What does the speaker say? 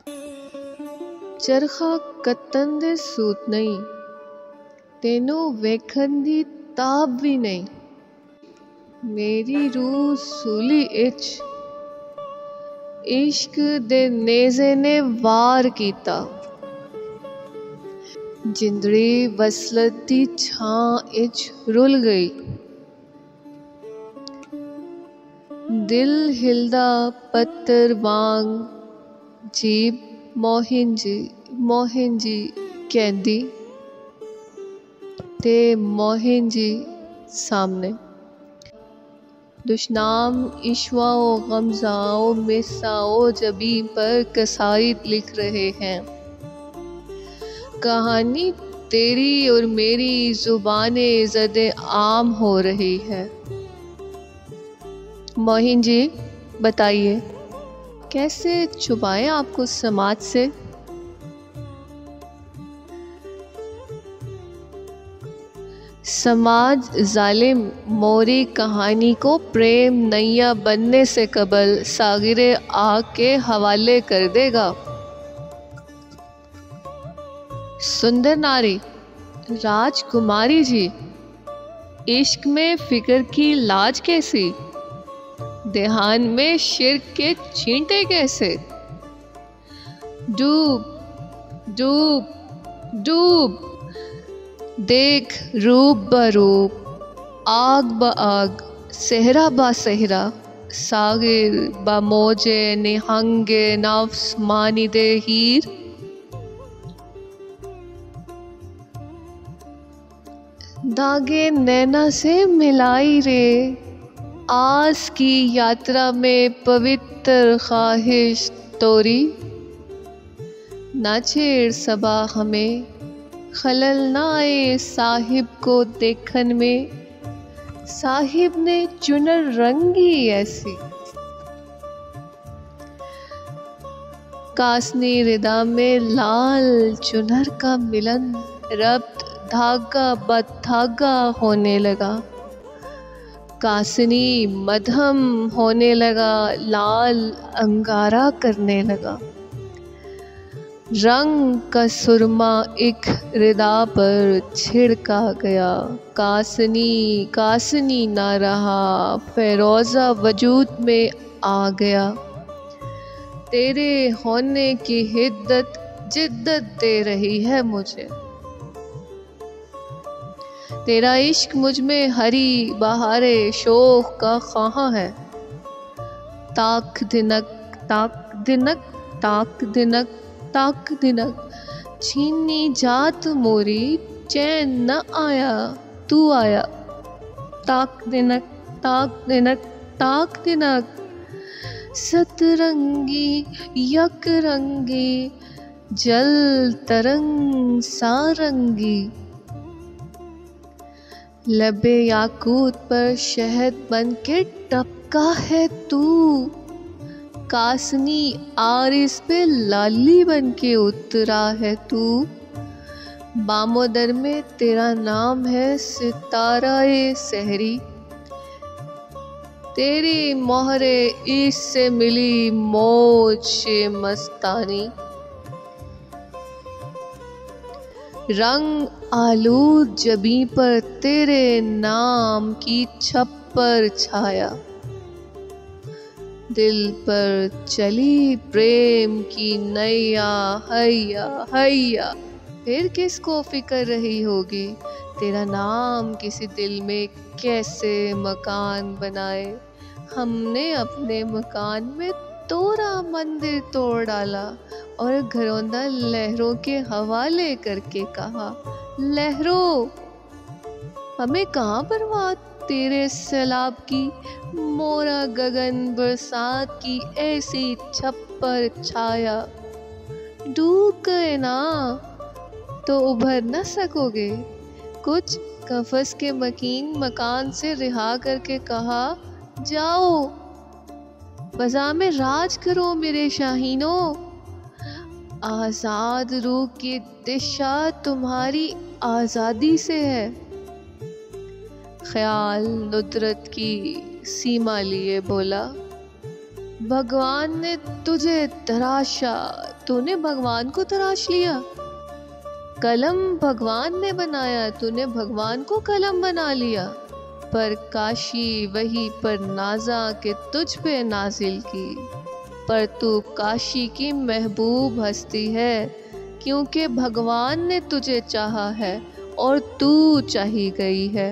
चरखा कत्तन दे सूत नहीं, तेनों वेखन दी ताब भी नहीं। मेरी रूह सूली इच, इश्क दे नेज़े ने वार कीता। जिंदड़ी वसलत दी छां इच रुल गई। दिल हिलदा पत्तर वांग, जीब मोहिन जी कहंदी ते मोहिन जी सामने। दुश्नाम इश्वाओ गमज़ाओ मिसाओ जबी पर कसाइद लिख रहे हैं। कहानी तेरी और मेरी जुबाने ज़दे आम हो रही है। मोहिन जी बताइए, कैसे छुपाएं आपको समाज से? समाज जालिम मोरी कहानी को प्रेम नैया बनने से कबल सागिरे आग के हवाले कर देगा। सुंदर नारी राजकुमारी जी, इश्क में फिक्र की लाज कैसी, देहान में शिर्क के छींटे कैसे। डूब डूब डूब, देख रूप ब रूप, आग ब आग, सहरा ब सहरा, सागिर ब मोजे निहंगे नफ्स मानिदे हीर। दागे नैना से मिलाई रे, आस की यात्रा में पवित्र ख्वाहिश तोरी। ना छेड़ सबा हमें, खलल ना आए साहिब को देखन में। साहिब ने चुनर रंगी ऐसी, कासनी रिदा में लाल चुनर का मिलन, रब्त धागा बधागा होने लगा। कासनी मधम होने लगा, लाल अंगारा करने लगा। रंग का सुरमा एक रिदा पर छिड़का गया। कासनी कासनी ना रहा, फेरोज़ा वजूद में आ गया। तेरे होने की हिद्दत जिद्दत दे रही है मुझे। तेरा इश्क मुझ में हरी बहारे शोख का ख्वाहा है। ताक दिनक ताक दिनक ताक दिनक ताक दिनक, छीनी जात मोरी चैन न आया तू आया। ताक दिनक ताक दिनक ताक दिनक, सतरंगी यक रंगी, जल तरंग सारंगी। लबे याकूत पर शहद बन के टपका है तू, कासनी आरिस पे लाली बन के उतरा है तू। बामोदर में तेरा नाम है सितारा-ए सहरी, तेरी मोहरे ईश से मिली मौज मस्तानी। रंग आलूद जबी पर तेरे नाम की छप्पर छाया। दिल पर चली प्रेम की नैया हैया हैया। फिर किसको फिक्र रही होगी, तेरा नाम किसी दिल में कैसे मकान बनाए। हमने अपने मकान में तोरा मंदिर तोड़ डाला और घरौंदा लहरों के हवाले करके कहा, लहरों हमें कहाँ परवाह तेरे सैलाब की। मोरा गगन बरसात की ऐसी छप्पर छाया। डूब गए ना तो उभर न सकोगे। कुछ कफस के मकीन मकान से रिहा करके कहा, जाओ फ़ज़ा में राज करो मेरे शाहीनों। आज़ाद रूह की दिशा तुम्हारी आज़ादी से है। ख्याल नुदरत की सीमा लिए बोला, भगवान ने तुझे तराशा तूने भगवान को तराश लिया। कलम भगवान ने बनाया, तूने भगवान को कलम बना लिया। पर काशी वही पर नाजा के तुझ पे नाजिल की। पर तू काशी की महबूब हस्ती है, क्योंकि भगवान ने तुझे चाहा है और तू चाही गई है।